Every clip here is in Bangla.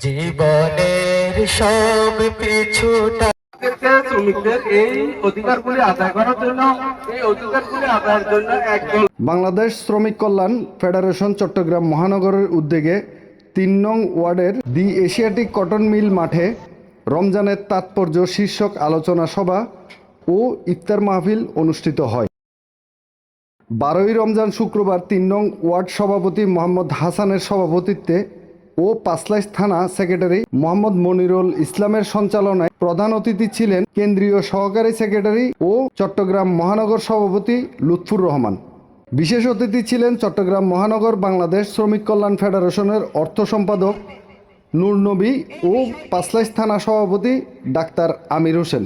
জীবনের সব পিছুটা শ্রমিকদের এই অধিকারগুলি আদায় করার জন্য, এই অধিকারগুলি আদায়ের জন্য একদল বাংলাদেশ শ্রমিক কল্যাণ ফেডারেশন চট্টগ্রাম মহানগরের উদ্যোগে ৩ নং ওয়ার্ডের দি এশিয়াটিক কটন মিল মাঠে রমজানের তাৎপর্য শীর্ষক আলোচনা সভা ও ইফতার মাহফিল অনুষ্ঠিত হয়। 12ই রমজান শুক্রবার ৩ নং ওয়ার্ড সভাপতি মোহাম্মদ হাসানের সভাপতিত্বে ও পাঁচলাইশ থানা সেক্রেটারি মোহাম্মদ মনিরুল ইসলামের সঞ্চালনায় প্রধান অতিথি ছিলেন কেন্দ্রীয় সহকারী সেক্রেটারি ও চট্টগ্রাম মহানগর সভাপতি লুৎফুর রহমান। বিশেষ অতিথি ছিলেন চট্টগ্রাম মহানগর বাংলাদেশ শ্রমিক কল্যাণ ফেডারেশনের অর্থ সম্পাদক নূর নবী ও পাঁচলাইশ থানা সভাপতি ডাক্তার আমির হোসেন।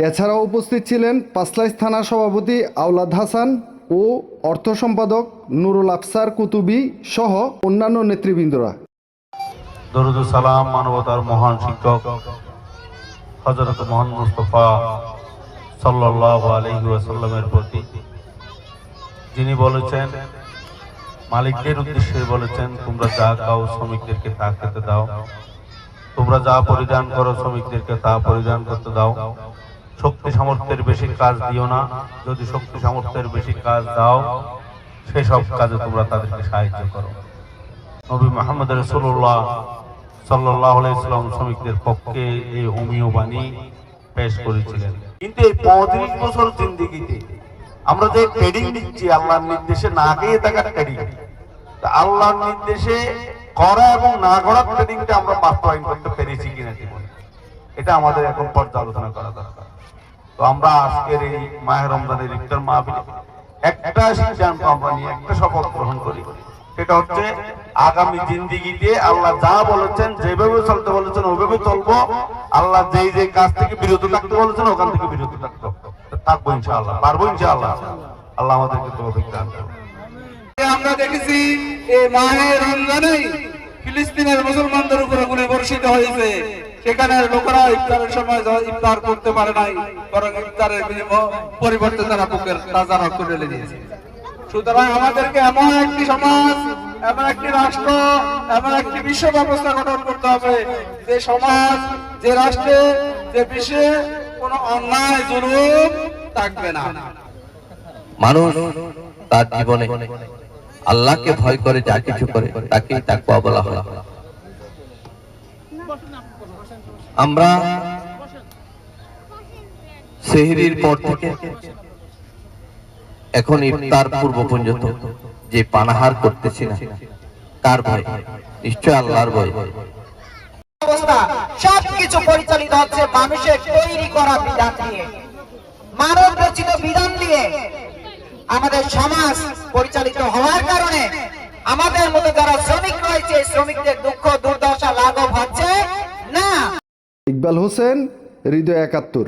এছাড়াও উপস্থিত ছিলেন পাঁচলাইশ থানা সভাপতি আওলাদ হাসান ও অর্থ সম্পাদক নুরুল আফসার কুতুবী সহ অন্যান্য নেতৃবৃন্দরা। দরুদ ও সালাম মানবতার মহান শিক্ষক হযরত মুহাম্মদ মুস্তাফা সাল্লাল্লাহু আলাইহি ওয়াসাল্লামের প্রতি, যিনি বলেছেন, মালিকদের উদ্দেশ্যে বলেছেন, তোমরা যা খাও শ্রমিকদেরকে তা খেতে দাও, তোমরা যা পরিধান করো শ্রমিকদেরকে তা পরিধান করতে দাও, শক্তি সামর্থ্যের বেশি কাজ দিও না, যদি শক্তি সামর্থ্যের বেশি কাজ দাও সেসব কাজে তোমরা তাদেরকে সাহায্য করো। নবী মুহাম্মদ রাসূলুল্লাহ সাল্লাল্লাহু আলাইহি ওয়াসাল্লাম শ্রমিকদের পক্ষে এই হোমিও বাণী পেশ করেছিলেন। কিন্তু এই 35 বছর জিন্দেগিতে আমরা যে ট্রেডিং দিচ্ছি আল্লাহর নির্দেশে না গিয়ে থাকার ট্রেডিং, আল্লাহর নির্দেশে করা এবং না করার ট্রেডিংটা আমরা বাস্তবায়ন করতে পেরেছি কিনা জীবনে, এটা আমাদের এখন পর্যালোচনা করা দরকার। তো আমরা আজকের এই মাহে রমজানের ইফতার মাহফিলে একটা সিদ্ধান্ত আমরা নিয়ে একটা শপথ গ্রহণ করি, সেটা হচ্ছে আগামী জিন্দেগিতে আল্লাহ যা বলেছেন, যেভাবে চলতে বলেছেন ওইভাবে চলবো। আল্লাহ যেই যে কাজ থেকে বিরত থাকতে বলেছেন ওখান থেকে বিরত থাকবো ইনশাআল্লাহ, পারবো ইনশাআল্লাহ। আল্লাহ আমাদেরকে তৌফিক দান করুন। আমরা দেখেছি এই মাহে রমজানে ফিলিস্তিনের মুসলমানদের উপরে গুলি বর্ষিত হয়েছে, সেখানে লোকেরা ইফতারের সময় ইফতার করতে পারে নাই, বরং ইফতারের পরিবর্তে তারা বুকের তাজা রক্ত ঢেলে দিয়েছে। সুতরাং আমাদেরকে এমন একটি সমাজ, এমন একটি রাষ্ট্র, এমন একটি বিশ্ব ব্যবস্থা গঠন করতে হবে যে সমাজ, যে রাষ্ট্রে, যে বিশ্বে কোনো অন্যায় জুলুম থাকবে না। মানুষ তার জীবনে আল্লাহকে ভয় করে যা কিছু করে তাকেই তাকওয়া বলা হয়। আমরা সেহরির পর থেকে এখন ইফতার পূর্ব পর্যন্ত যে পানাহার করতেছি না, কার ভয়? নিশ্চয় আল্লাহর ভয়। অবস্থা সবকিছু পরিচালিত হচ্ছে মানুষের তৈরি করা বিধান দিয়ে, মানব রচিত বিধান দিয়ে আমাদের সমাজ পরিচালিত হওয়ার কারণে আমাদের মতো যারা শ্রমিক রয়েছে, শ্রমিকদের দুঃখ দুর্দশা লাঘব হচ্ছে না। ইকবাল হোসেন, হৃদয় ৭১।